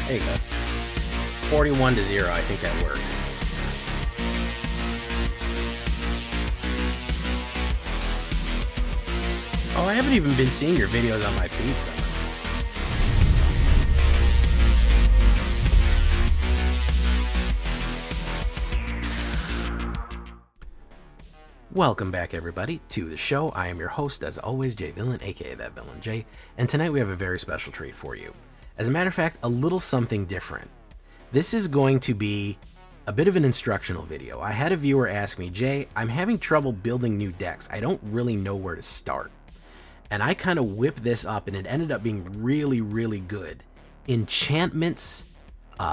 There you go. 41-0, I think that works. Oh, I haven't even been seeing your videos on my feed, Summer. Welcome back, everybody, to the show. I am your host, as always, Jay Villain, aka That Villain Jay, and tonight we have a very special treat for you. As a matter of fact, a little something different. This is going to be a bit of an instructional video. I had a viewer ask me, Jay, I'm having trouble building new decks. I don't really know where to start. And I kind of whipped this up, and it ended up being really, really good. Enchantments,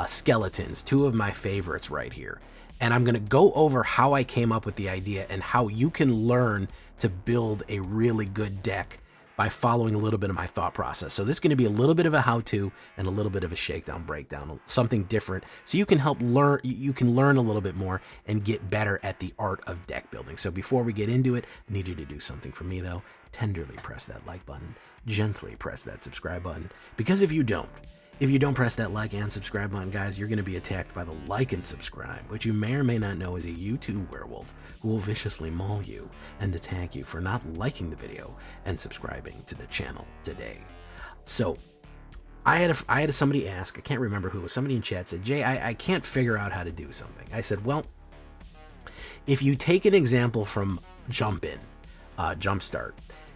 skeletons, two of my favorites right here. And I'm going to go over how I came up with the idea and how you can learn to build a really good deck by following a little bit of my thought process. So this is going to be a little bit of a how-to and a little bit of a shakedown breakdown, something different, so you can learn a little bit more and get better at the art of deck building. So before we get into it, I need you to do something for me though. Tenderly press that like button, gently press that subscribe button, because if you don't press that like and subscribe button, guys, you're going to be attacked by the like and subscribe, which you may or may not know is a YouTube werewolf who will viciously maul you and attack you for not liking the video and subscribing to the channel today. So I had somebody ask, I can't remember who, somebody in chat said, Jay, I can't figure out how to do something. I said, well, if you take an example from Jumpstart,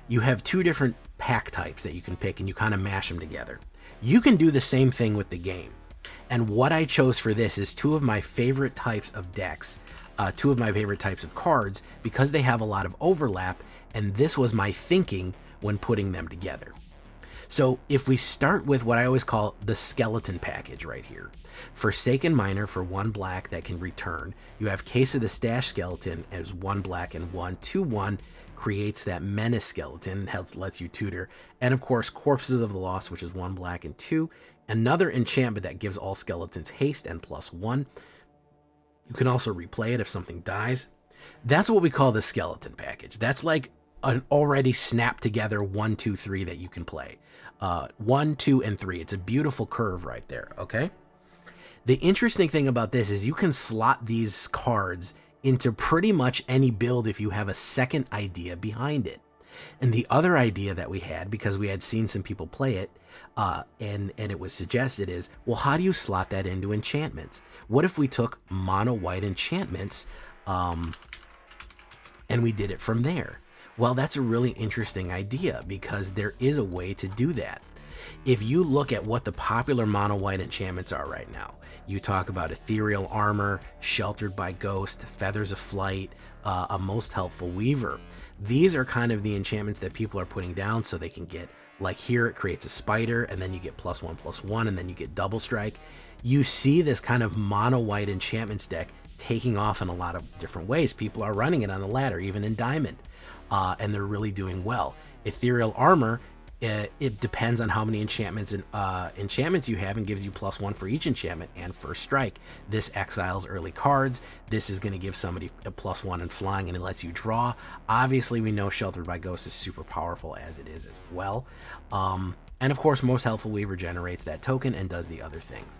you have two different pack types that you can pick and you kind of mash them together. You can do the same thing with the game. And what I chose for this is two of my favorite types of decks, two of my favorite types of cards, because they have a lot of overlap, and this was my thinking when putting them together. So if we start with what I always call the skeleton package right here. Forsaken Miner for 1 black that can return. You have Case of the Stash skeleton as 1 black and 1/2/1, creates that menace skeleton, lets you tutor. And of course, Corpses of the Lost, which is 1 black and 2. Another enchantment that gives all skeletons haste and +1. You can also replay it if something dies. That's what we call the skeleton package. That's like an already snapped together 1, 2, 3 that you can play. 1, 2, and 3. It's a beautiful curve right there, okay? The interesting thing about this is you can slot these cards into pretty much any build if you have a second idea behind it. And the other idea that we had, because we had seen some people play it, and it was suggested is, well, how do you slot that into enchantments? What if we took mono white enchantments and we did it from there? Well, that's a really interesting idea because there is a way to do that. If you look at what the popular mono white enchantments are right now, you talk about Ethereal Armor, Sheltered by Ghost, Feathers of Flight, a Most Helpful Weaver. These are kind of the enchantments that people are putting down so they can get, like here it creates a spider and then you get +1/+1 and then you get double strike. You see this kind of mono white enchantments deck taking off in a lot of different ways. People are running it on the ladder, even in Diamond, and they're really doing well. Ethereal Armor, it depends on how many enchantments you have and gives you +1 for each enchantment and first strike. This exiles early cards. This is going to give somebody a +1 in flying and it lets you draw. Obviously, we know Sheltered by Ghost is super powerful as it is as well. And of course, Most Helpful Weaver generates that token and does the other things.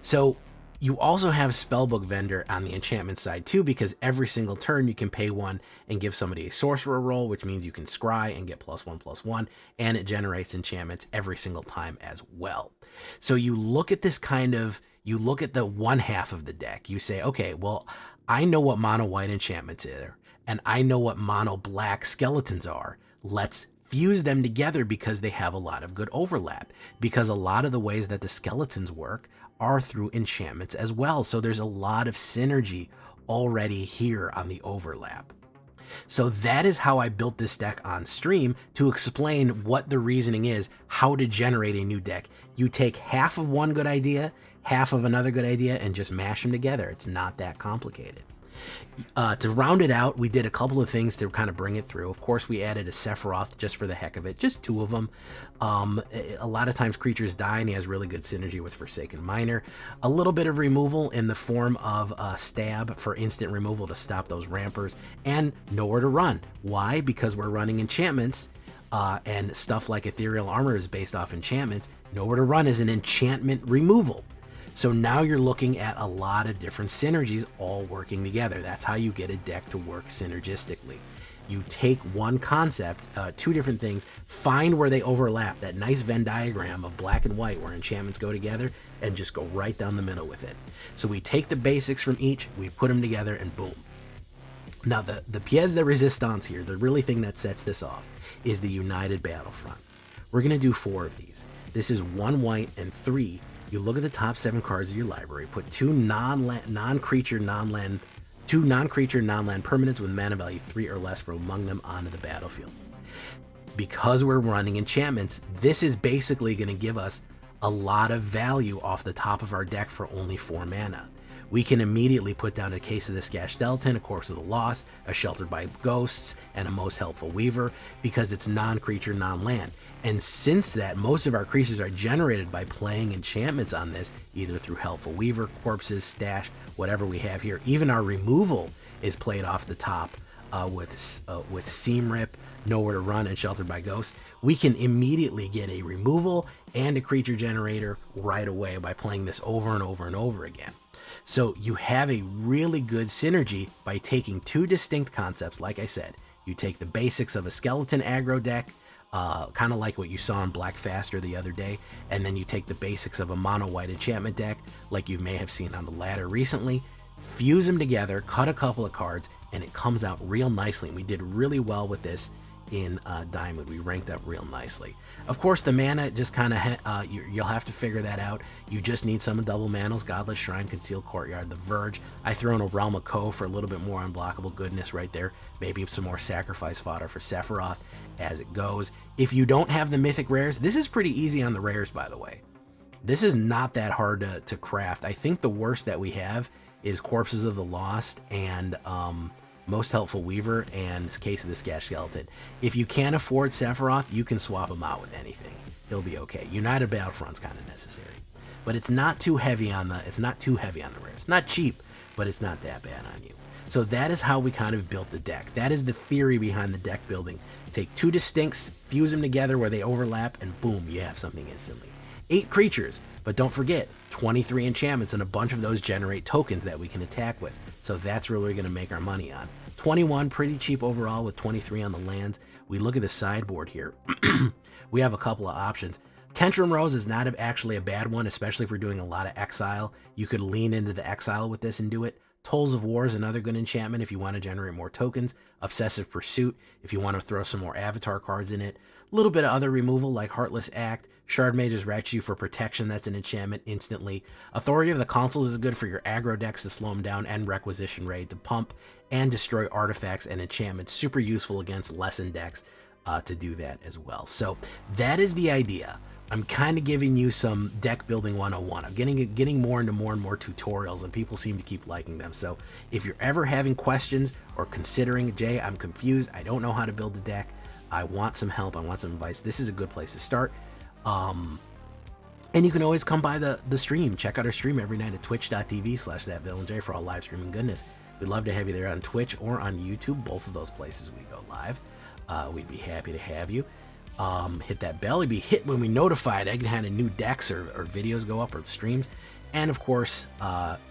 So you also have Spellbook Vendor on the enchantment side too, because every single turn you can pay 1 and give somebody a sorcerer roll, which means you can scry and get +1/+1, and it generates enchantments every single time as well. So you look at this you look at the one half of the deck, you say, okay, well, I know what mono white enchantments are, and I know what mono black skeletons are. Let's fuse them together because they have a lot of good overlap, because a lot of the ways that the skeletons work are through enchantments as well. So there's a lot of synergy already here on the overlap. So that is how I built this deck on stream, to explain what the reasoning is, how to generate a new deck. You take half of one good idea, half of another good idea, and just mash them together. It's not that complicated. To round it out, we did a couple of things to kind of bring it through. Of course, we added a Sephiroth just for the heck of it, just 2 of them. A lot of times creatures die, and he has really good synergy with Forsaken Miner. A little bit of removal in the form of Stab for instant removal to stop those rampers, and nowhere to run. Why? Because we're running enchantments, and stuff like Ethereal Armor is based off enchantments. Nowhere to run is an enchantment removal. So now you're looking at a lot of different synergies all working together. That's how you get a deck to work synergistically. You take one concept, two different things, find where they overlap, that nice Venn diagram of black and white where enchantments go together, and just go right down the middle with it. So we take the basics from each, we put them together, and boom. Now the pièce de résistance here, the really thing that sets this off, is the United Battlefront. We're going to do 4 of these. This is 1 white and 3. You look at the top 7 cards of your library, put 2 non-creature, non-land permanents with mana value 3 or less from among them onto the battlefield. Because we're running enchantments, this is basically going to give us a lot of value off the top of our deck for only 4 mana. We can immediately put down a Case of the Skeleton, a Corpse of the Lost, a Sheltered by Ghosts, and a Most Helpful Weaver, because it's non-creature, non-land. And since that, most of our creatures are generated by playing enchantments on this, either through Helpful Weaver, Corpses, Stash, whatever we have here. Even our removal is played off the top with Seam Rip, Nowhere to Run, and Sheltered by Ghosts. We can immediately get a removal and a creature generator right away by playing this over and over and over again. So you have a really good synergy by taking 2 distinct concepts. Like I said, you take the basics of a skeleton aggro deck, kind of like what you saw in Black Faster the other day, and then you take the basics of a mono white enchantment deck, like you may have seen on the ladder recently, fuse them together, cut a couple of cards, and it comes out real nicely. And we did really well with this in Diamond. We ranked up real nicely. Of course, the mana just kind of you'll have to figure that out. You just need some double manas: Godless Shrine, Concealed Courtyard, the Verge. I throw in a Realm of Ko for a little bit more unblockable goodness right there. Maybe some more sacrifice fodder for Sephiroth as it goes. If you don't have the mythic rares, this is pretty easy on the rares, by the way. This is not that hard to craft. I think the worst that we have is Corpses of the Lost and Most Helpful Weaver and Case of the Skeleton. If you can't afford Sephiroth, you can swap him out with anything. He'll be okay. United Battlefront's kind of necessary, but it's not too heavy on the rares. It's not cheap, but it's not that bad on you. So that is how we kind of built the deck. That is the theory behind the deck building. Take 2 distincts, fuse them together where they overlap, and boom, you have something instantly. 8 creatures, but don't forget, 23 enchantments, and a bunch of those generate tokens that we can attack with. So that's where we're going to make our money on. 21, pretty cheap overall with 23 on the lands. We look at the sideboard here. We have a couple of options. Kentrum Rose is not actually a bad one, especially if we're doing a lot of exile. You could lean into the exile with this and do it. Tolls of War is another good enchantment if you want to generate more tokens. Obsessive Pursuit if you want to throw some more avatar cards in it. A little bit of other removal like Heartless Act. Shard Mage's Retinue for protection, that's an enchantment instantly. Authority of the Consuls is good for your aggro decks to slow them down, and Requisition Raid to pump and destroy artifacts and enchantments. Super useful against lesson decks to do that as well. So that is the idea. I'm kind of giving you some deck building 101. I'm getting more into more and more tutorials, and people seem to keep liking them. So if you're ever having questions or considering, Jay, I'm confused, I don't know how to build a deck, I want some help, I want some advice, this is a good place to start. And you can always come by the stream. Check out our stream every night at twitch.tv/thatvillainj for all live streaming goodness. We'd love to have you there on Twitch or on YouTube. Both of those places we go live. We'd be happy to have you. Hit that bell. You'd be hit when we notified any kind of new decks or videos go up or streams. And of course,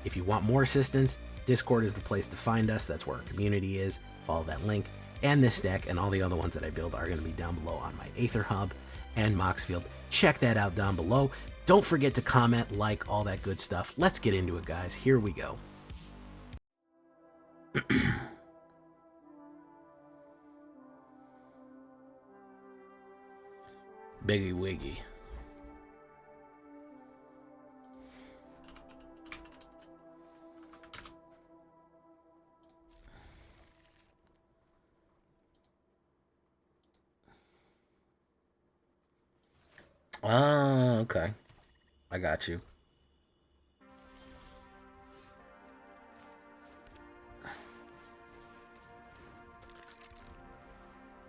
if you want more assistance, Discord is the place to find us. That's where our community is. Follow that link. And this deck and all the other ones that I build are going to be down below on my AetherHub and Moxfield. Check that out down below. Don't forget to comment, like, all that good stuff. Let's get into it, guys. Here we go. Biggie Wiggy. Oh, okay. I got you.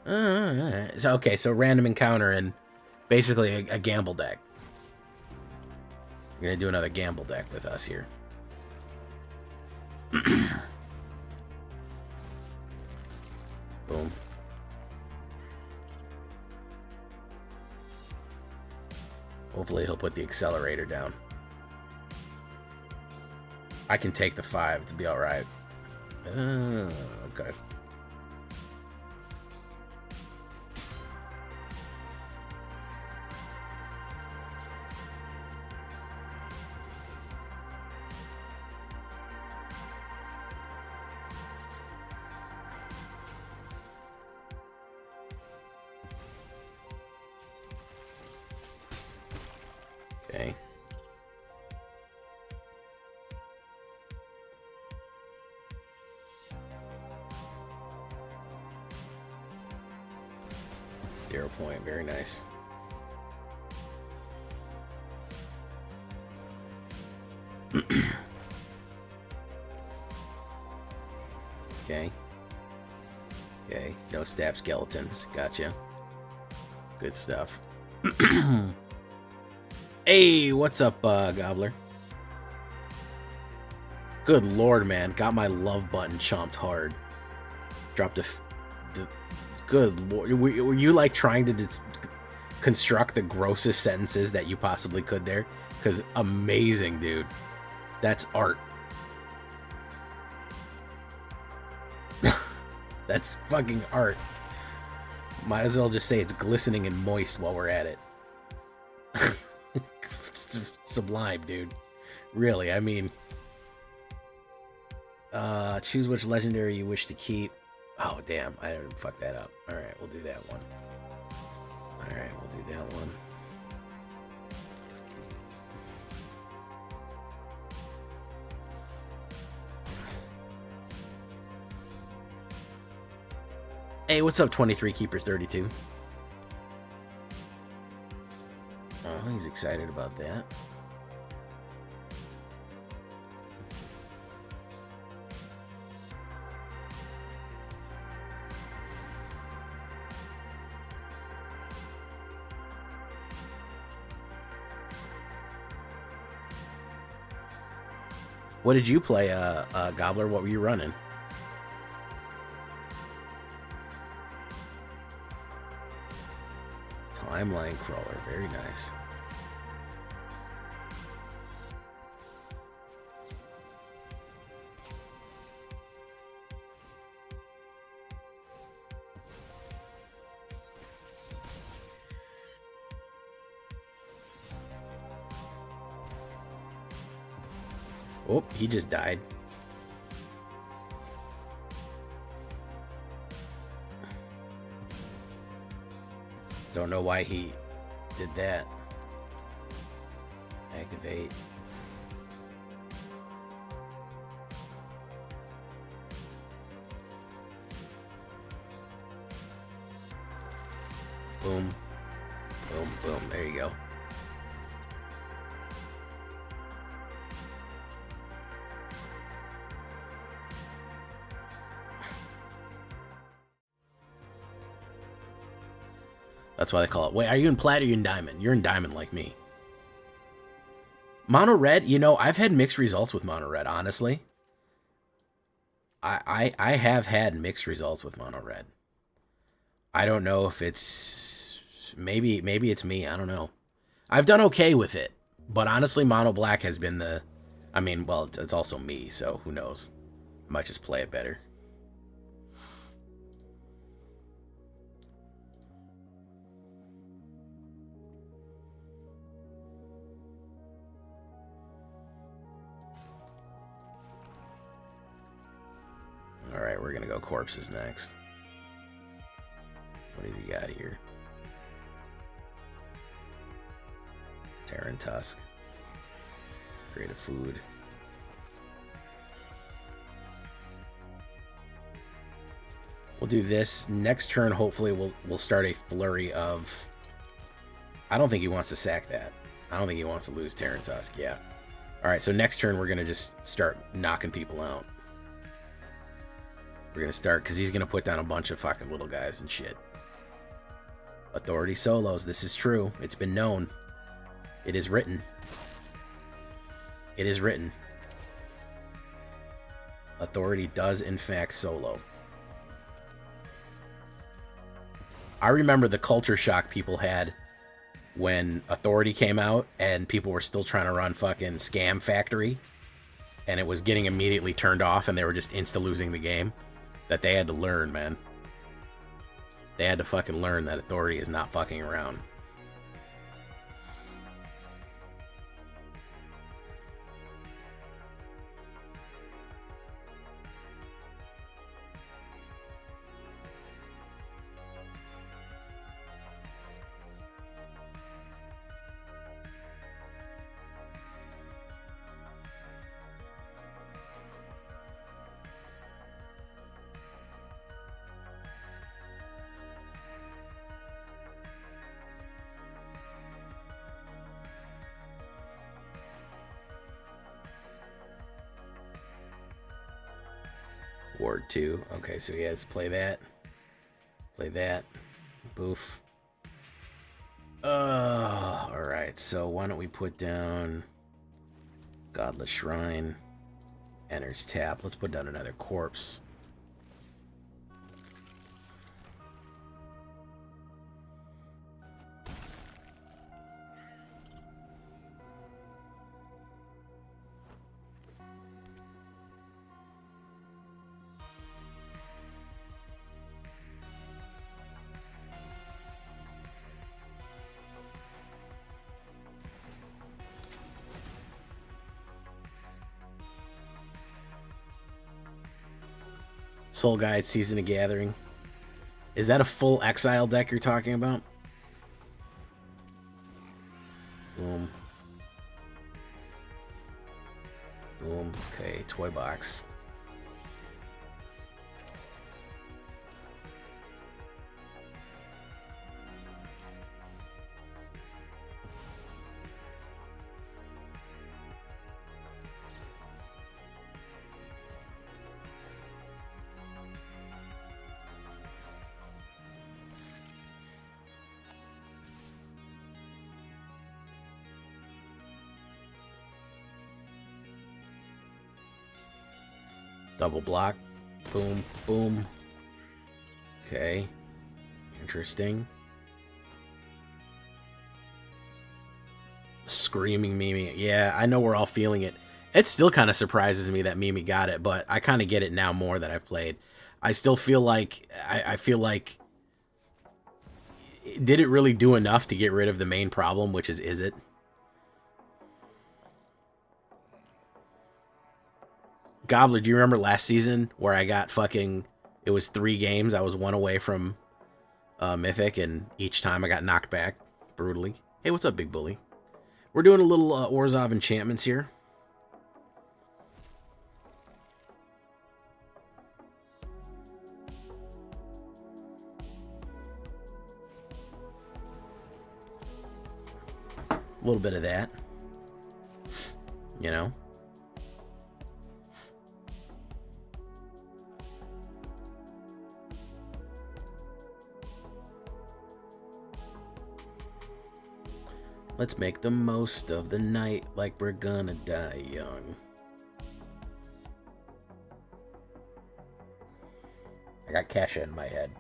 Okay, so random encounter and basically a gamble deck. We're gonna do another gamble deck with us here. Boom. Hopefully he'll put the accelerator down. I can take the 5 to be alright. Okay. Okay. Point, very nice. Okay. Okay, no stab skeletons. Gotcha. Good stuff. Hey, what's up, Gobbler? Good lord, man. Got my love button chomped hard. Dropped the good lord. Were you like trying to construct the grossest sentences that you possibly could there? Because amazing, dude. That's art. That's fucking art. Might as well just say it's glistening and moist while we're at it. Sublime, dude. Really, I mean... choose which legendary you wish to keep. Oh, damn. I didn't fuck that up. Alright, we'll do that one. Alright, we'll do that one. Hey, what's up, 23 Keeper 32? Oh, he's excited about that. What did you play, Gobbler? What were you running? Timeline crawler, very nice. Oh, he just died. Don't know why he did that. Activate. Boom. Boom, boom. There you go. That's why they call it. Wait, are you in plat or are you in diamond? You're in diamond like me. Mono red, you know, I've had mixed results with mono red, honestly. I have had mixed results with mono red. I don't know if it's maybe it's me, I don't know. I've done okay with it, but honestly mono black has been the I mean, well, it's also me, so who knows. I might just play it better. Alright, we're gonna go corpses next. What has he got here? Terran Tusk. Creative food. We'll do this. Next turn, hopefully, we'll start a flurry of... I don't think he wants to sack that. I don't think he wants to lose Terran Tusk, yeah. Alright, so next turn, we're gonna just start knocking people out. We're gonna start, because he's gonna put down a bunch of fucking little guys and shit. Authority solos, this is true. It's been known. It is written. It is written. Authority does, in fact, solo. I remember the culture shock people had when Authority came out and people were still trying to run fucking Scam Factory. and it was getting immediately turned off and they were just insta-losing the game, that they had to learn, man. They had to fucking learn that Authority is not fucking around. Ward 2. Okay, so he has to play that. Play that. Boof. Alright, so why don't we put down Godless Shrine. Enters tap. Let's put down another corpse. Soul Guide, Season of Gathering. Is that a full exile deck you're talking about? Boom. Boom. Okay, toy box. Double block. Boom, boom. Okay. Interesting. Screaming Mimi. Yeah, I know we're all feeling it. It still kind of surprises me that Mimi got it, but I kind of get it now more that I've played. I still feel like... I feel like... Did it really do enough to get rid of the main problem, which is it? Gobbler, do you remember last season where I got fucking... It was 3 games. I was 1 away from Mythic, and each time I got knocked back brutally. Hey, what's up, Big Bully? We're doing a little Orzhov Enchantments here. A little bit of that. You know? Let's make the most of the night like we're gonna die young. I got Kesha in my head.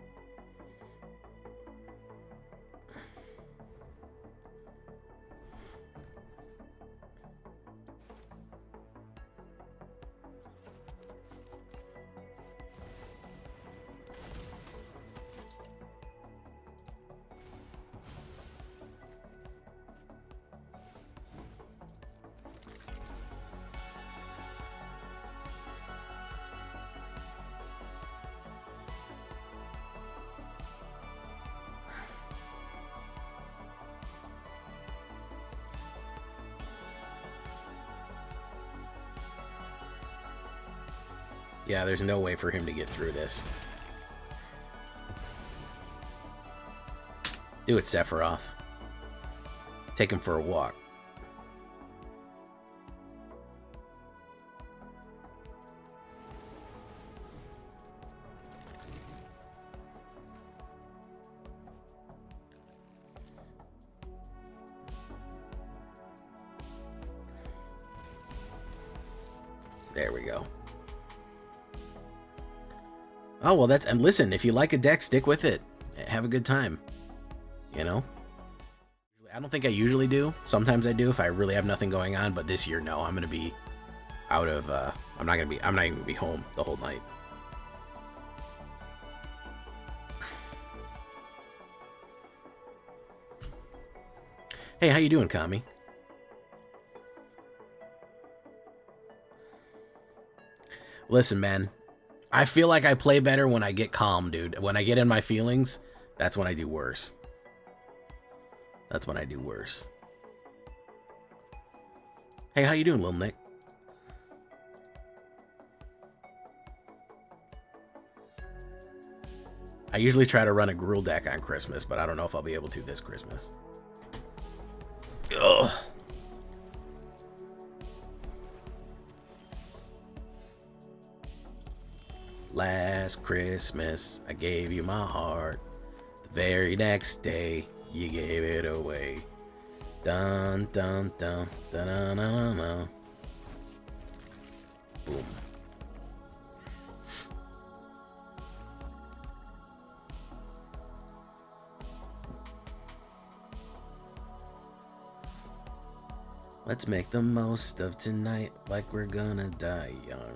Yeah, there's no way for him to get through this. Do it, Sephiroth. Take him for a walk. There we go. Oh, well, that's... And listen, if you like a deck, stick with it. Have a good time. You know? I don't think I usually do. Sometimes I do if I really have nothing going on, but this year, no. I'm going to be out of I'm not even gonna be home the whole night. Hey, how you doing, Kami? Listen, man, I feel like I play better when I get calm, dude. When I get in my feelings, that's when I do worse. That's when I do worse. Hey, how you doing, Lil Nick? I usually try to run a Gruul deck on Christmas, but I don't know if I'll be able to this Christmas. Ugh. Last Christmas, I gave you my heart. The very next day, you gave it away. Dun dun dun dun dun dun dun. Boom. Let's make the most of tonight like we're gonna die young.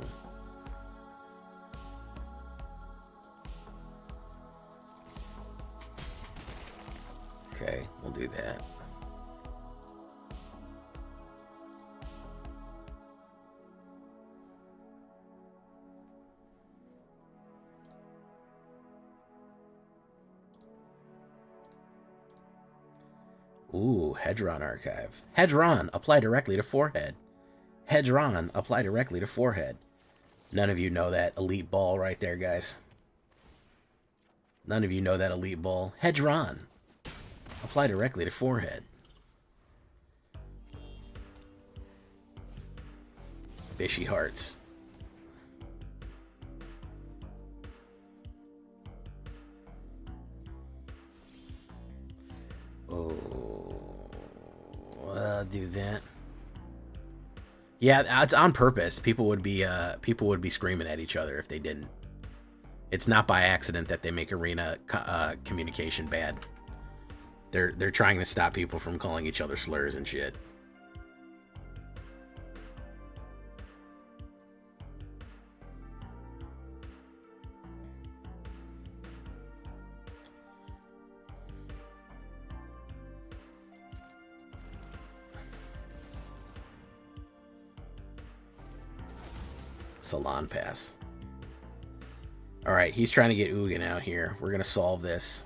Okay, we'll do that. Ooh, Hedron archive. Hedron, apply directly to forehead. Hedron, apply directly to forehead. None of you know that elite ball right there, guys. None of you know that elite ball. Hedron, apply directly to forehead. Fishy hearts. Oh, I'll do that. Yeah, it's on purpose. People would be screaming at each other if they didn't. It's not by accident that they make arena communication bad. They're trying to stop people from calling each other slurs and shit. Salon pass. All right, he's trying to get Ugin out here. We're gonna solve this.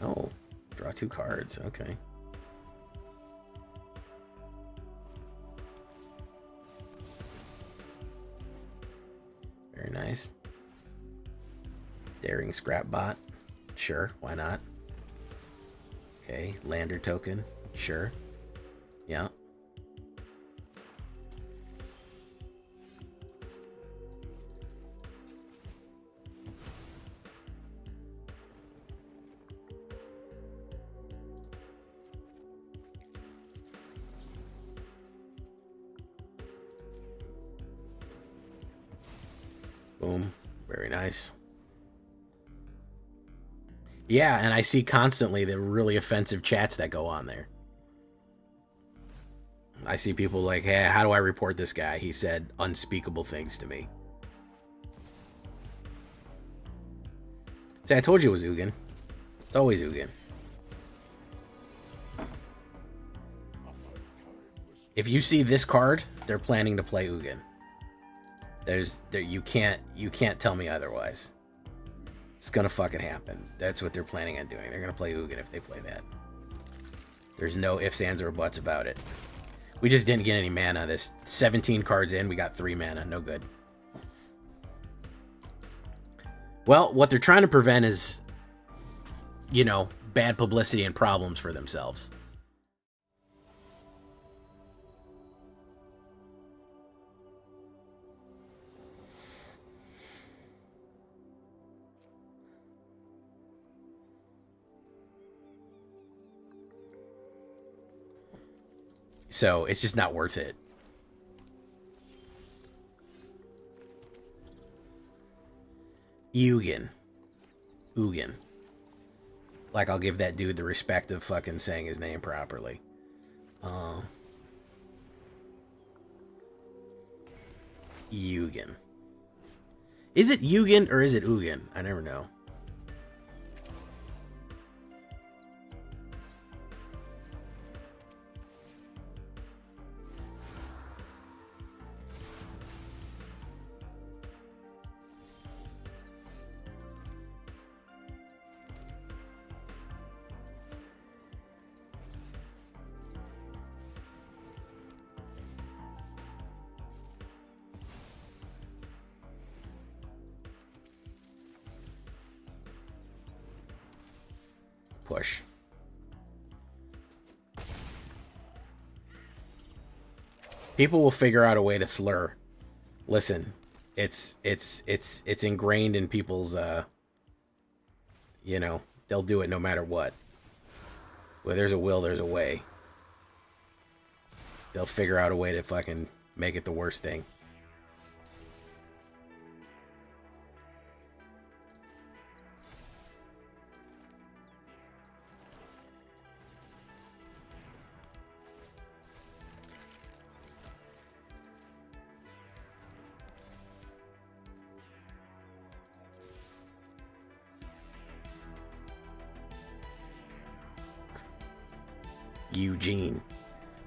Oh, draw 2 cards. Okay. Very nice. Daring Scrap Bot. Sure, why not? Okay, Lander token. Sure. Yeah. Boom. Very nice. Yeah, and I see constantly the really offensive chats that go on there. I see people like, hey, how do I report this guy? He said unspeakable things to me. See, I told you it was Ugin. It's always Ugin. If you see this card, they're planning to play Ugin. You can't tell me otherwise. It's gonna fucking happen. That's what they're planning on doing. They're gonna play Ugin if they play that. There's no ifs, ands, or buts about it. We just didn't get any mana. This 17 cards in, we got 3 mana. No good. Well, what they're trying to prevent is, you know, bad publicity and problems for themselves. So it's just not worth it. Ugin. Like, I'll give that dude the respect of fucking saying his name properly. Yugen. Is it Yugen or is it Ugin? I never know. Push. People will figure out a way to slur. Listen, it's ingrained in people's you know, they'll do it no matter what. Where there's a will, there's a way. They'll figure out a way to fucking make it the worst thing.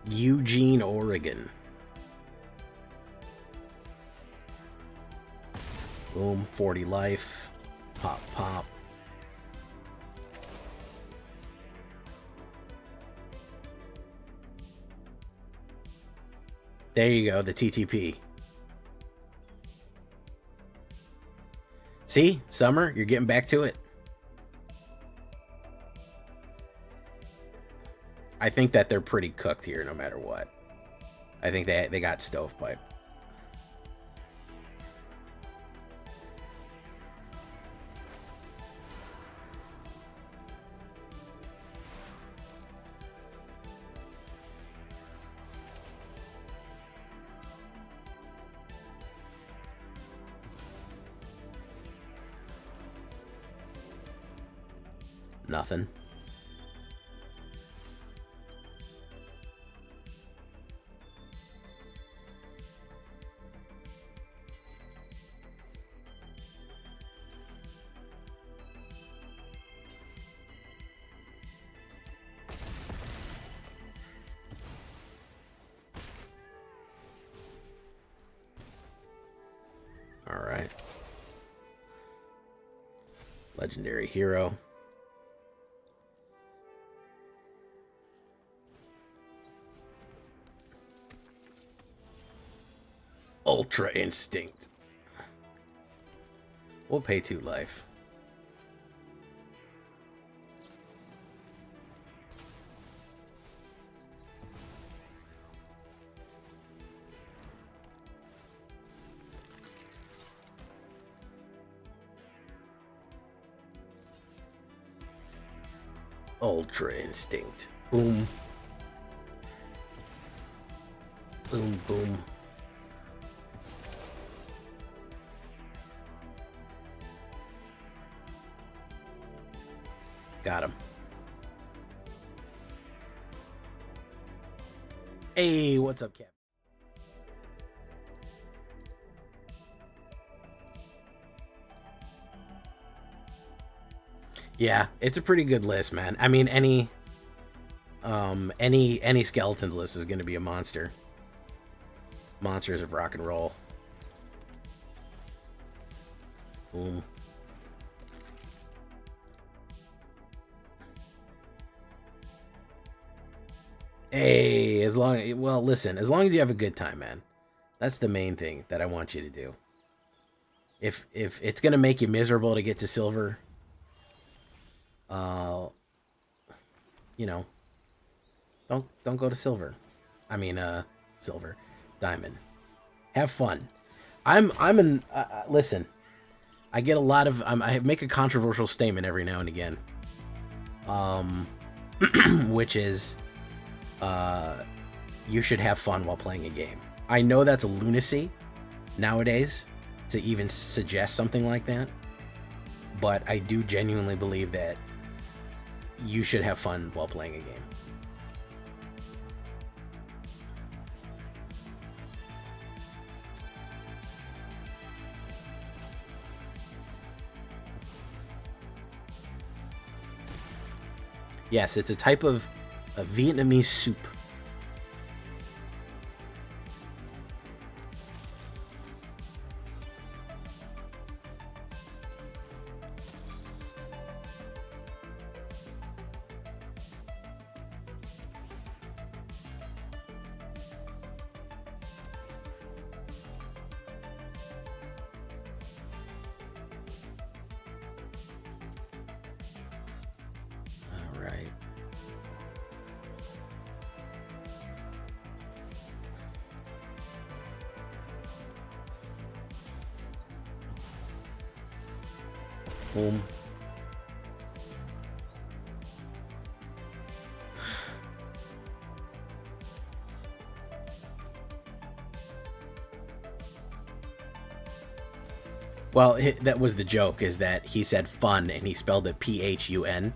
Eugene, Oregon. Boom, 40 life. Pop, pop. There you go, the TTP. See, Summer, you're getting back to it. I think that they're pretty cooked here no matter what. I think they got stovepipe. Nothing. All right. Legendary hero. Ultra Instinct. We'll pay 2 life. Ultra Instinct. Boom. Boom, boom. Got him. Hey, what's up, Cap? Yeah, it's a pretty good list, man. I mean, any skeletons list is going to be a monster. Monsters of rock and roll. Boom. Hey, well, listen, as long as you have a good time, man. That's the main thing that I want you to do. If it's going to make you miserable to get to silver, you know, don't go to silver. I mean, silver, diamond. Have fun. Listen, I get a lot of, I make a controversial statement every now and again. Which is, you should have fun while playing a game. I know that's a lunacy nowadays to even suggest something like that, but I do genuinely believe that you should have fun while playing a game. Yes, it's a type of a Vietnamese soup. Boom. Well, that was the joke, is that he said fun and he spelled it P-H-U-N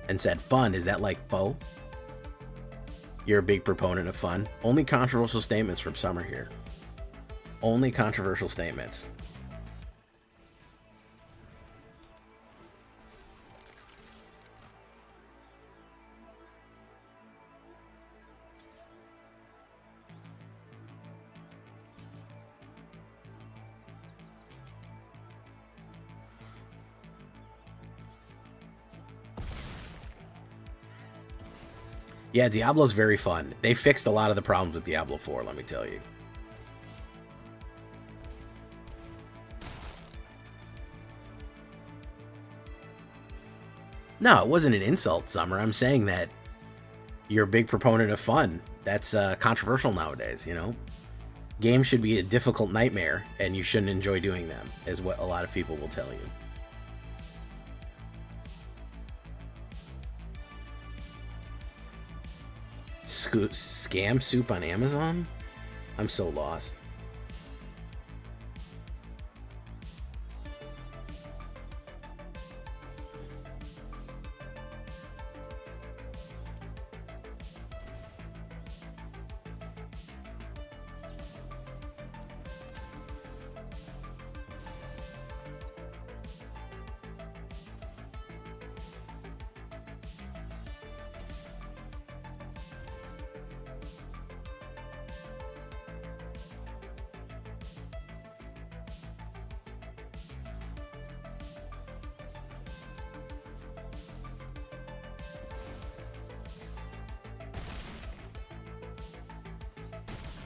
and said fun. Is that like faux? You're a big proponent of fun. Only controversial statements from Summer here. Only controversial statements. Yeah, Diablo's very fun. They fixed a lot of the problems with Diablo 4, let me tell you. No, it wasn't an insult, Summer. I'm saying that you're a big proponent of fun. That's controversial nowadays, you know? Games should be a difficult nightmare, and you shouldn't enjoy doing them, is what a lot of people will tell you. Scam soup on Amazon? I'm so lost.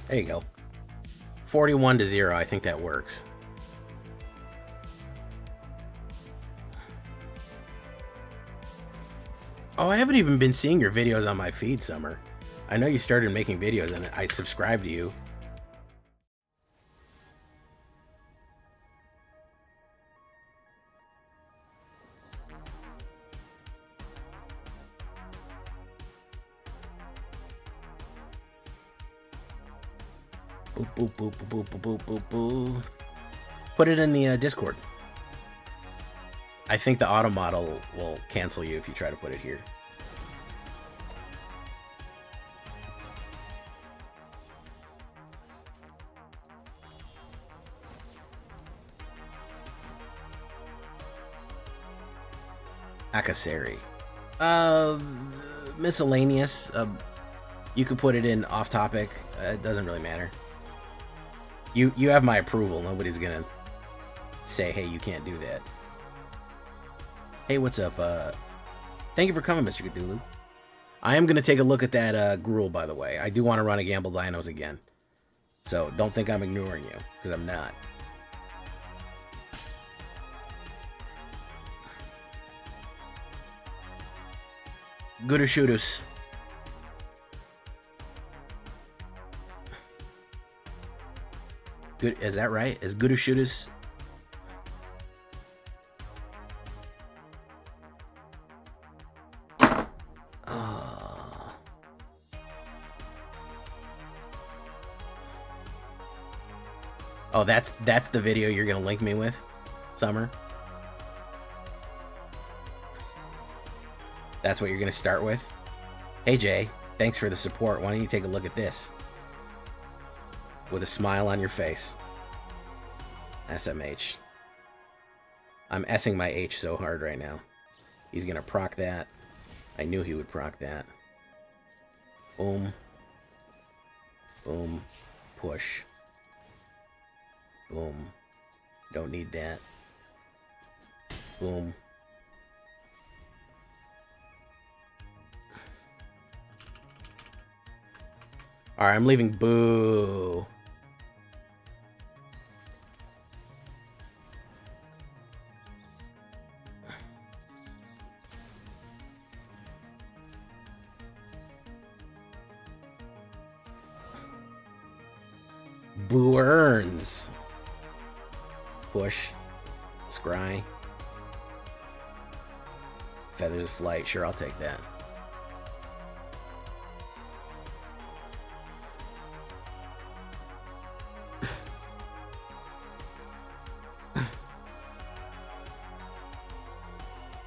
There you go. 41-0. I think that works. Oh, I haven't even been seeing your videos on my feed, Summer. I know you started making videos and I subscribe to you. Boop, boop, boop, boop, boop, boop, boop, boop. Put it in the Discord. I think the auto model will cancel you if you try to put it here. Akasari. Miscellaneous. You could put it in off topic. It doesn't really matter. You have my approval. Nobody's gonna say, hey, you can't do that. Hey, what's up? Thank you for coming, Mr. Cthulhu. I am gonna take a look at that gruel, by the way. I do want to run a Gamble Dinos again. So don't think I'm ignoring you, because I'm not. Good to shoot us. Good, is that right? Is good to shoot us? Oh, that's the video you're gonna link me with, Summer? That's what you're going to start with? Hey, Jay, thanks for the support. Why don't you take a look at this? With a smile on your face. SMH. I'm S-ing my H so hard right now. He's going to proc that. I knew he would proc that. Boom. Boom. Push. Boom. Don't need that. Boom. Alright, I'm leaving. Boo. Boo earns. Push. Scry. Feathers of Flight. Sure, I'll take that.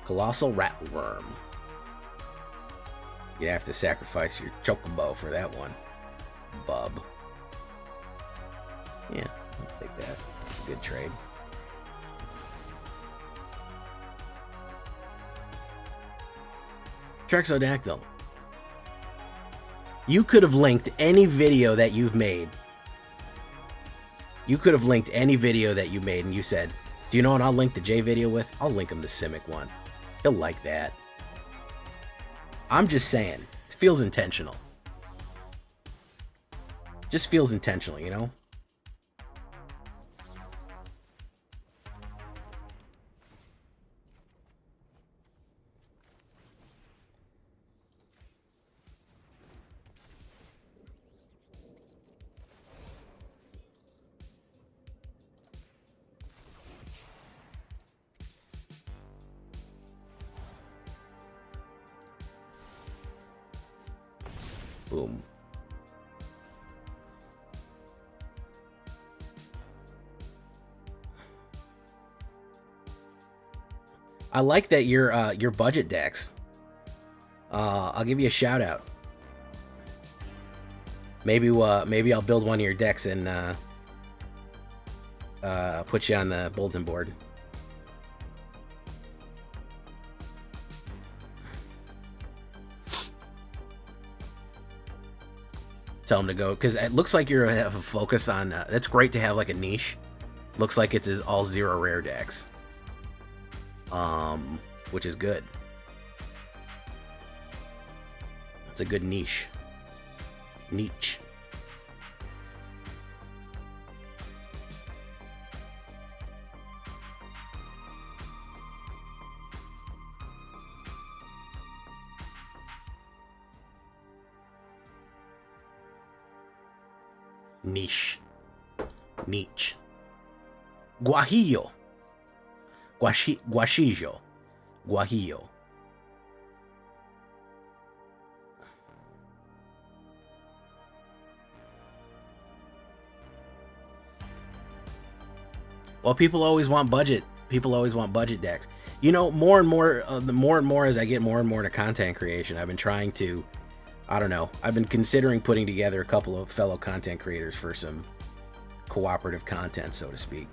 Colossal Ratworm. You'd have to sacrifice your Chocobo for that one. Bub. Yeah, I'll take that. Good trade. Trexodactyl. You could have linked any video that you've made. You could have linked any video that you made and you said, do you know what I'll link the J video with? I'll link him the Simic one. He'll like that. I'm just saying. It feels intentional. Just feels intentional, you know? Boom. I like that your budget decks. I'll give you a shout out. Maybe I'll build one of your decks and put you on the bulletin board. Tell him to go, because it looks like you have a focus on. That's great to have like a niche. Looks like it's all 0 rare decks, which is good. It's a good niche. Niche. Niche. Niche. Guajillo. Guajillo. Guajillo. Well, people always want budget. People always want budget decks. You know, more and more as I get more and more into content creation, I've been trying to, I don't know, I've been considering putting together a couple of fellow content creators for some cooperative content, so to speak.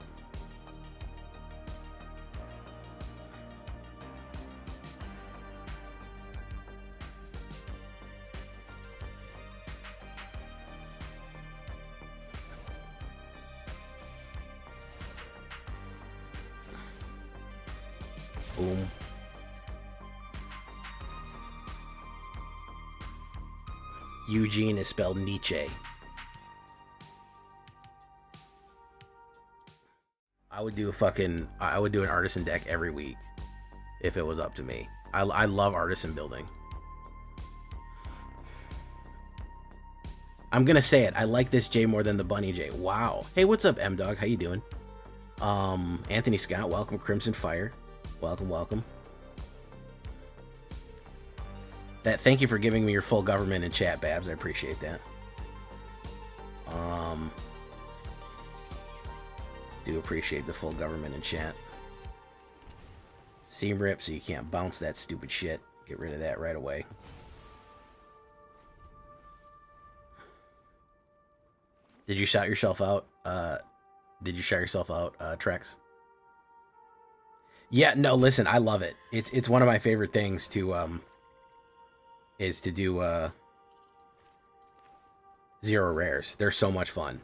Boom. Eugene is spelled Nietzsche. I would do an artisan deck every week if it was up to me. I love artisan building. I'm gonna say it. I like this J more than the Bunny J. Wow. Hey, what's up, M Dog? How you doing? Anthony Scott, welcome. Crimson Fire, welcome, welcome. Thank you for giving me your full government in chat, Babs. I appreciate that. Do appreciate the full government in chat. Seam rip, so you can't bounce that stupid shit. Get rid of that right away. Did you shout yourself out? Trex? Yeah, no, listen, I love it. It's one of my favorite things to is to do zero rares. They're so much fun.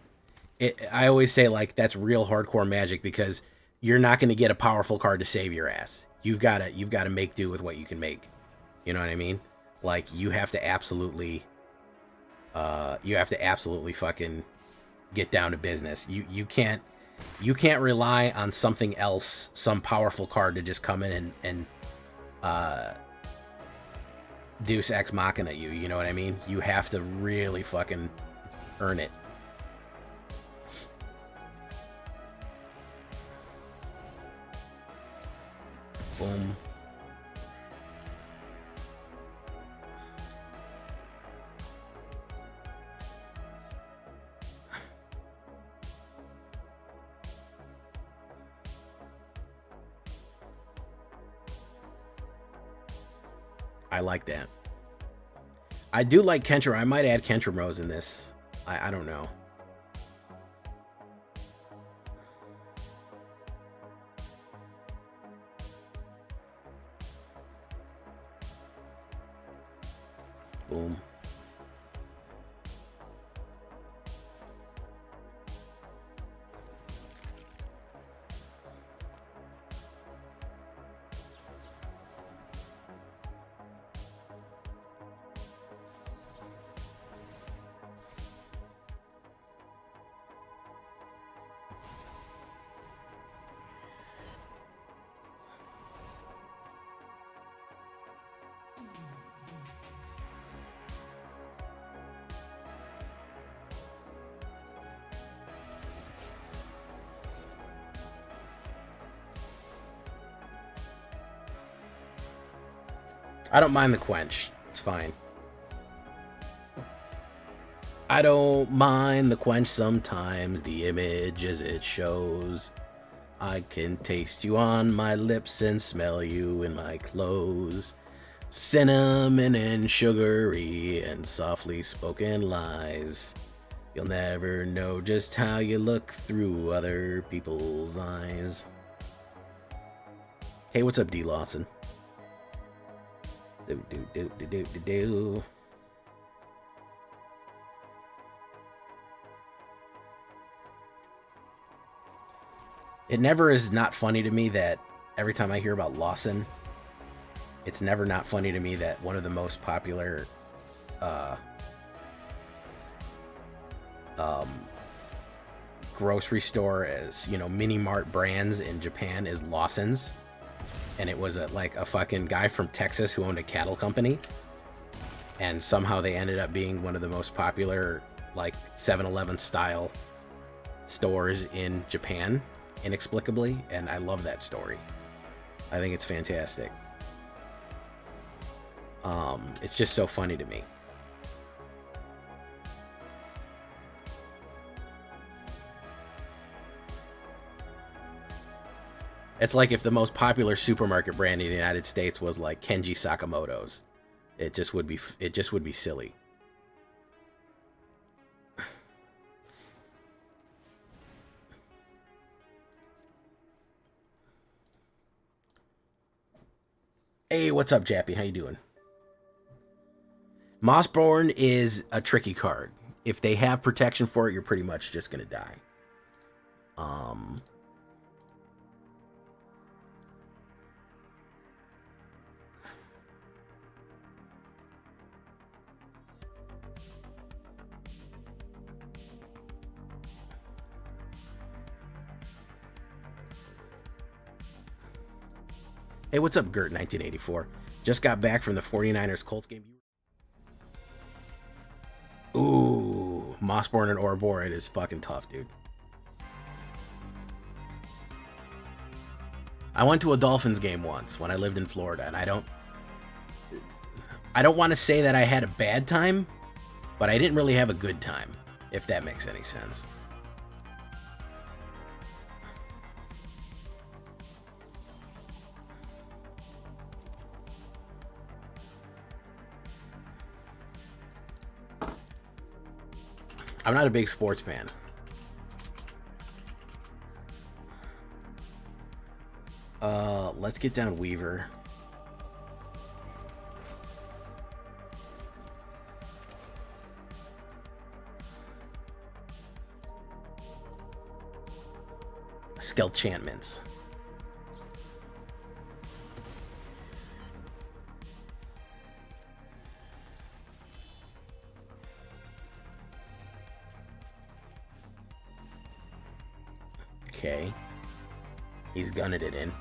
I always say, like, that's real hardcore Magic, because you're not going to get a powerful card to save your ass. You've got to make do with what you can make. You know what I mean? Like, you have to absolutely fucking get down to business. You can't rely on something else, some powerful card, to just come in and Deus Ex Machina you. You know what I mean? You have to really fucking earn it. Boom. I like that. I do like Kentra. I might add Kentra Rose in this. I don't know. Boom. I don't mind the quench. It's fine. I don't mind the quench sometimes. The image as it shows. I can taste you on my lips and smell you in my clothes. Cinnamon and sugary and softly spoken lies. You'll never know just how you look through other people's eyes. Hey, what's up, D. Lawson? Do. It never is not funny to me that every time I hear about Lawson, it's never not funny to me that one of the most popular grocery store, as you know, mini mart brands in Japan is Lawson's. And it was like a fucking guy from Texas who owned a cattle company. And somehow they ended up being one of the most popular, like, 7-Eleven style stores in Japan, inexplicably. And I love that story. I think it's fantastic. It's just so funny to me. It's like if the most popular supermarket brand in the United States was like Kenji Sakamoto's. It just would be silly. Hey, what's up, Jappy? How you doing? Mossborn is a tricky card. If they have protection for it, you're pretty much just gonna die. Hey, what's up, Gert 1984? Just got back from the 49ers Colts game. Ooh, Mossborn and Ouroboros is fucking tough, dude. I went to a Dolphins game once when I lived in Florida, and I don't want to say that I had a bad time, but I didn't really have a good time, if that makes any sense. I'm not a big sports fan. Let's get down Weaver. Enchantments. Okay. He's gunning it in.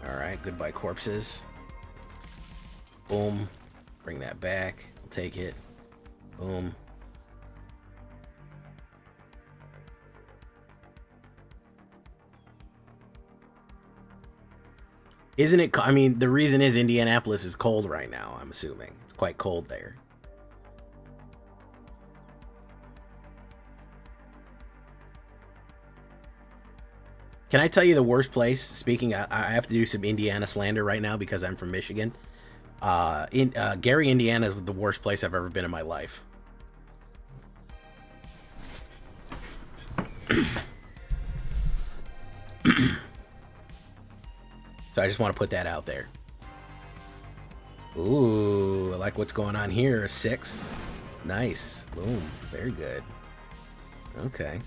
Alright, goodbye corpses. Boom. Bring that back. I'll take it. Boom. Isn't it? I mean, the reason is Indianapolis is cold right now, I'm assuming. It's quite cold there. Can I tell you the worst place? Speaking, I have to do some Indiana slander right now because I'm from Michigan. Gary, Indiana is the worst place I've ever been in my life. So I just want to put that out there. Ooh, I like what's going on here. 6. Nice. Boom. Very good. Okay.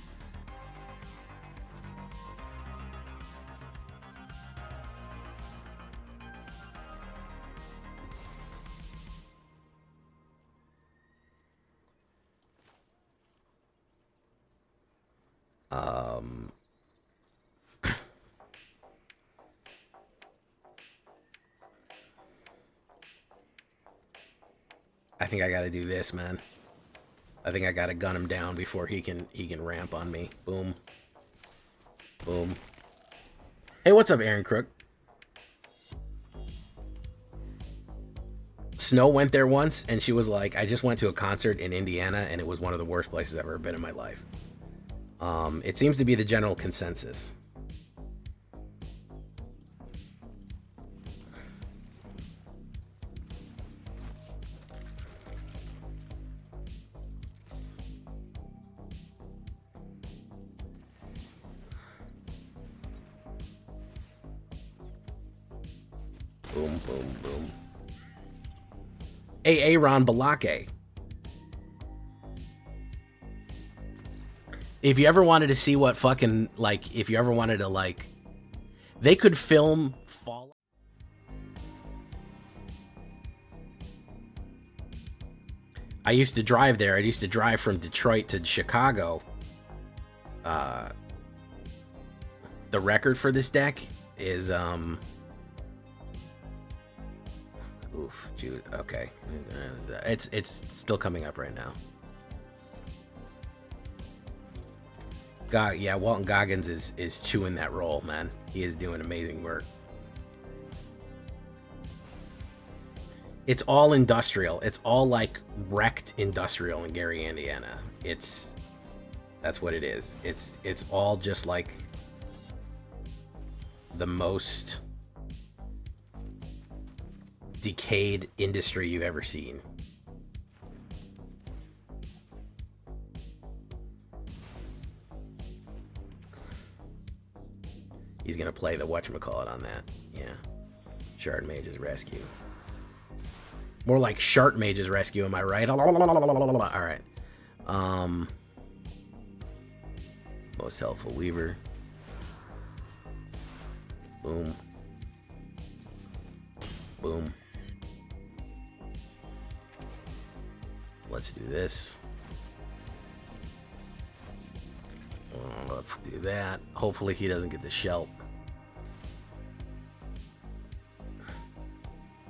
I think I gotta do this, man. I think I gotta gun him down before he can ramp on me. Boom. Boom. Hey, what's up, Aaron Crook? Snow went there once, and she was like, I just went to a concert in Indiana, and it was one of the worst places I've ever been in my life. It seems to be the general consensus. Boom, boom, boom. Hey, Aaron Balake. If you ever wanted to see what fucking, like, if you ever wanted to, like, they could film Fallout. I used to drive there. I used to drive from Detroit to Chicago. The record for this deck is, oof, Jude. Okay. It's still coming up right now. Yeah, Walton Goggins is chewing that roll, man. He is doing amazing work. It's all industrial. It's all like wrecked industrial in Gary, Indiana. That's what it is. It's all just like the most decayed industry you've ever seen. He's gonna play the whatchamacallit on that. Yeah. Shard Mage's Rescue. More like Shart Mage's Rescue, am I right? Alright. Most helpful Weaver. Boom. Boom. Let's do this. Let's do that. Hopefully he doesn't get the Shelt.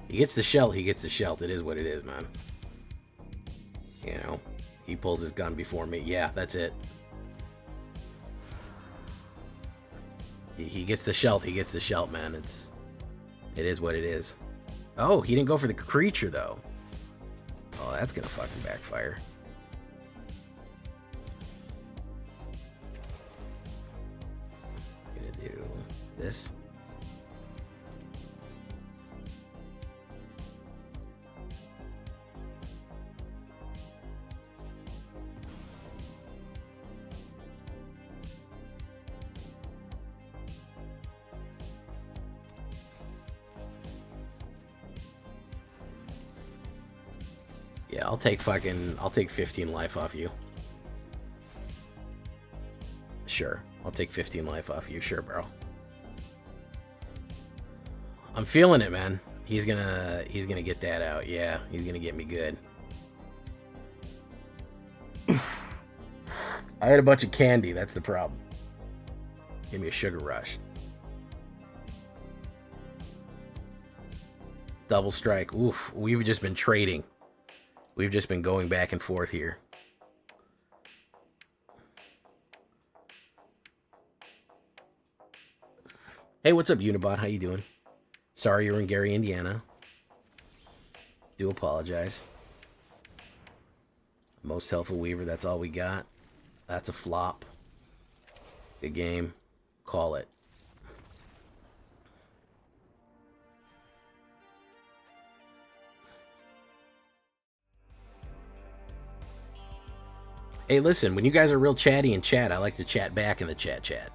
He gets the Shelt, he gets the Shelt. It is what it is, man. You know, he pulls his gun before me. Yeah, that's it. He gets the Shelt, he gets the Shelt, man. It is what it is. Oh, he didn't go for the creature, though. Oh, that's gonna fucking backfire. this. Yeah, I'll take 15 life off you. Sure, I'll take 15 life off you. Sure, bro. I'm feeling it, man. He's gonna get that out. Yeah, he's gonna get me good. I had a bunch of candy. That's the problem. Give me a sugar rush. Double strike. Oof. We've just been trading. We've just been going back and forth here. Hey, what's up, Unibot? How you doing? Sorry you're in Gary, Indiana. Do apologize. Most Helpful Weaver, that's all we got. That's a flop. Good game. Call it. Hey, listen, when you guys are real chatty in chat, I like to chat back in the chat.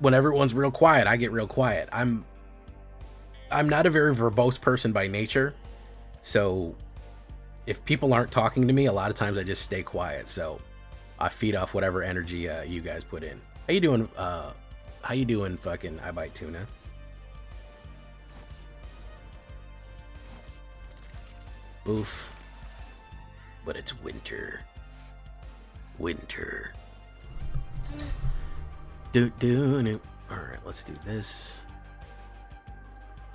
When everyone's real quiet, I get real quiet. I'm not a very verbose person by nature, so if people aren't talking to me, a lot of times I just stay quiet. So I feed off whatever energy you guys put in. How you doing? How you doing? Fucking I bite tuna. Oof. But it's winter. Winter. Do. All right, let's do this.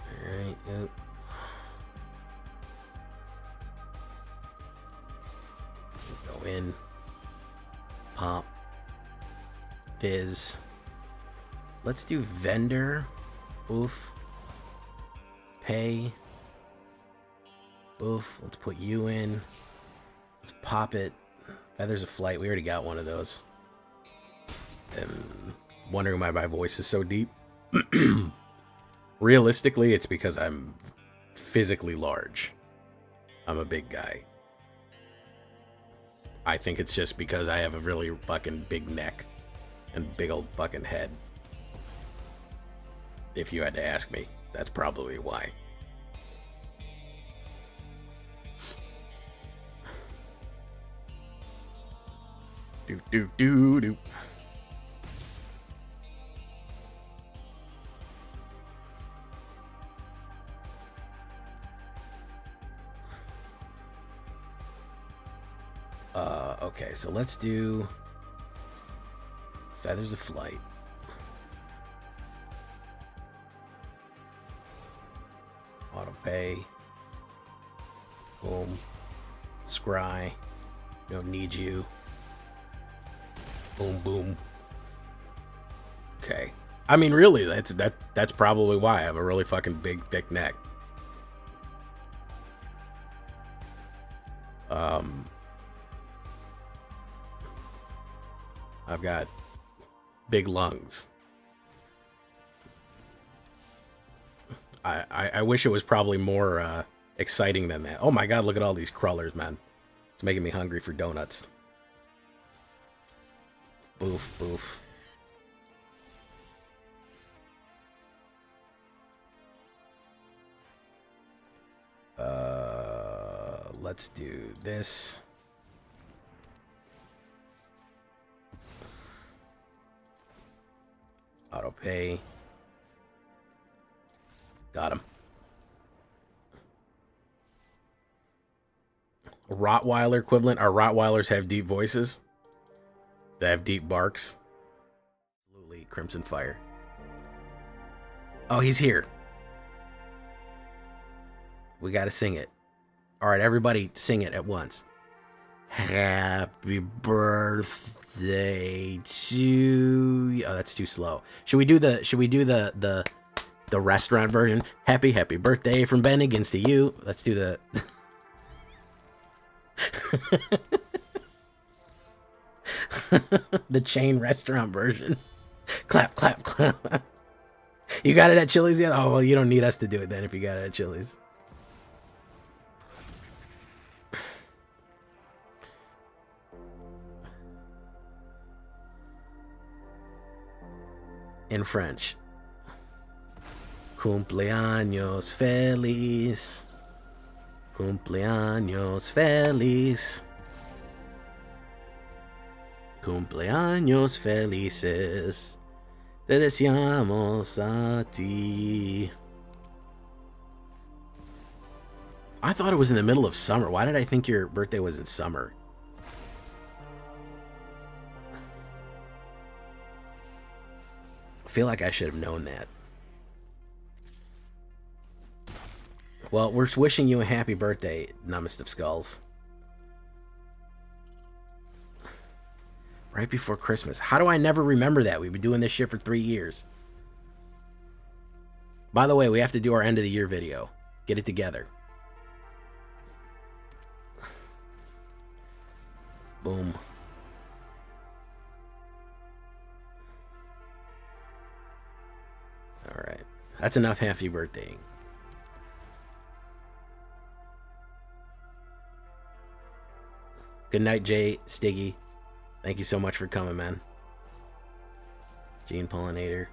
All right. Go in. Pop. Fizz. Let's do vendor. Oof. Pay. Oof. Let's put you in. Let's pop it. Feathers of Flight. We already got one of those. I'm wondering why my voice is so deep. Realistically, it's because I'm physically large. I'm a big guy. I think it's just because I have a really fucking big neck and big old fucking head. If you had to ask me, that's probably why. Do. Okay, so let's do Feathers of Flight. Auto pay. Boom. Scry. Don't need you. Boom. Okay. I mean, really, that's probably why I have a really fucking big, thick neck. I've got big lungs. I wish it was probably more exciting than that. Oh my god, look at all these crawlers, man. It's making me hungry for donuts. Boof. Let's do this. Auto pay. Got him. A Rottweiler equivalent. Our Rottweilers have deep voices. They have deep barks. Absolutely. Crimson Fire. Oh, he's here. We gotta sing it. Alright, everybody sing it at once. Happy birthday to you. Oh, that's too slow. Should we do the restaurant version? Happy birthday from Bennigan's to you. Let's do the the chain restaurant version. Clap, clap, clap. You got it at Chili's yet? Oh, well, you don't need us to do it then if you got it at Chili's. In French. Cumpleaños feliz. Cumpleaños feliz. Cumpleaños felices. Te deseamos a ti. I thought it was in the middle of summer. Why did I think your birthday was in summer? I feel like I should have known that. Well, we're wishing you a happy birthday, Numbest of Skulls. Right before Christmas. How do I never remember that? We've been doing this shit for 3 years. By the way, we have to do our end of the year video. Get it together. Boom. Alright. That's enough happy birthday. Good night, Jay Stiggy. Thank you so much for coming, man. Gene Pollinator.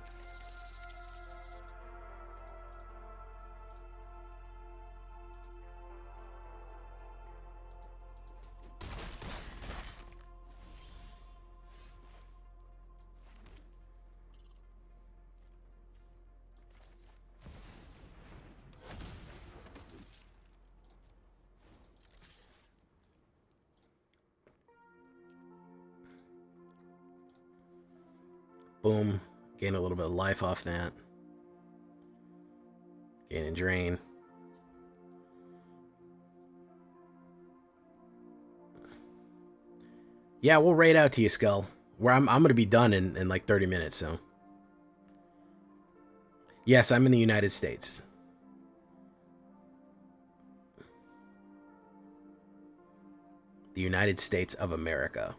Boom. Gain a little bit of life off that. Gain and drain. Yeah, we'll raid out to you, Skull. Where I'm going to be done in like 30 minutes, so. Yes, I'm in the United States. The United States of America.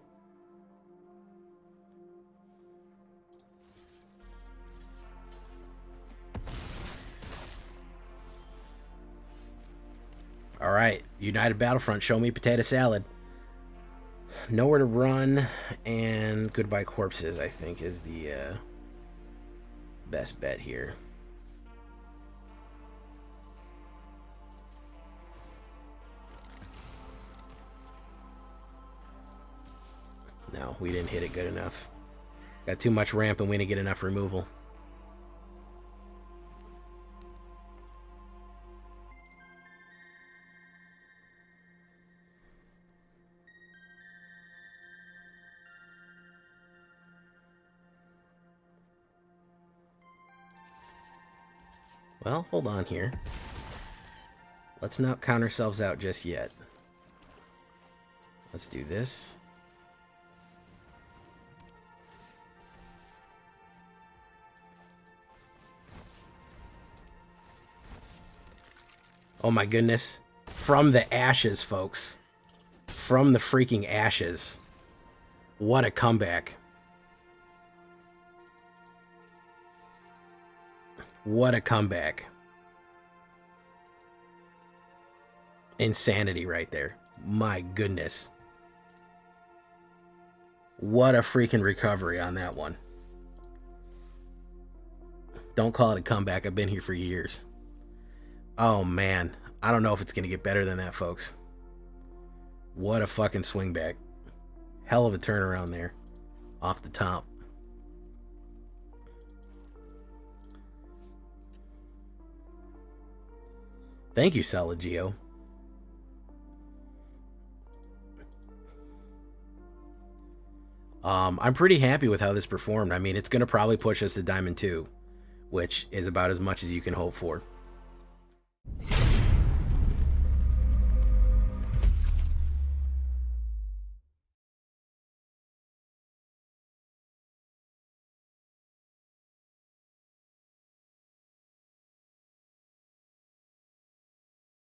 All right, United Battlefront, show me potato salad. Nowhere to run, and goodbye corpses, I think, is the best bet here. No, we didn't hit it good enough. Got too much ramp and we didn't get enough removal. Well, hold on here. Let's not count ourselves out just yet. Let's do this. Oh my goodness. From the ashes, folks. From the freaking ashes. What a comeback. What a comeback. Insanity right there. My goodness. What a freaking recovery on that one. Don't call it a comeback. I've been here for years. Oh, man. I don't know if it's going to get better than that, folks. What a fucking swing back. Hell of a turnaround there. Off the top. Thank you, Solid Geo. I'm pretty happy with how this performed. I mean, it's going to probably push us to Diamond 2, which is about as much as you can hope for.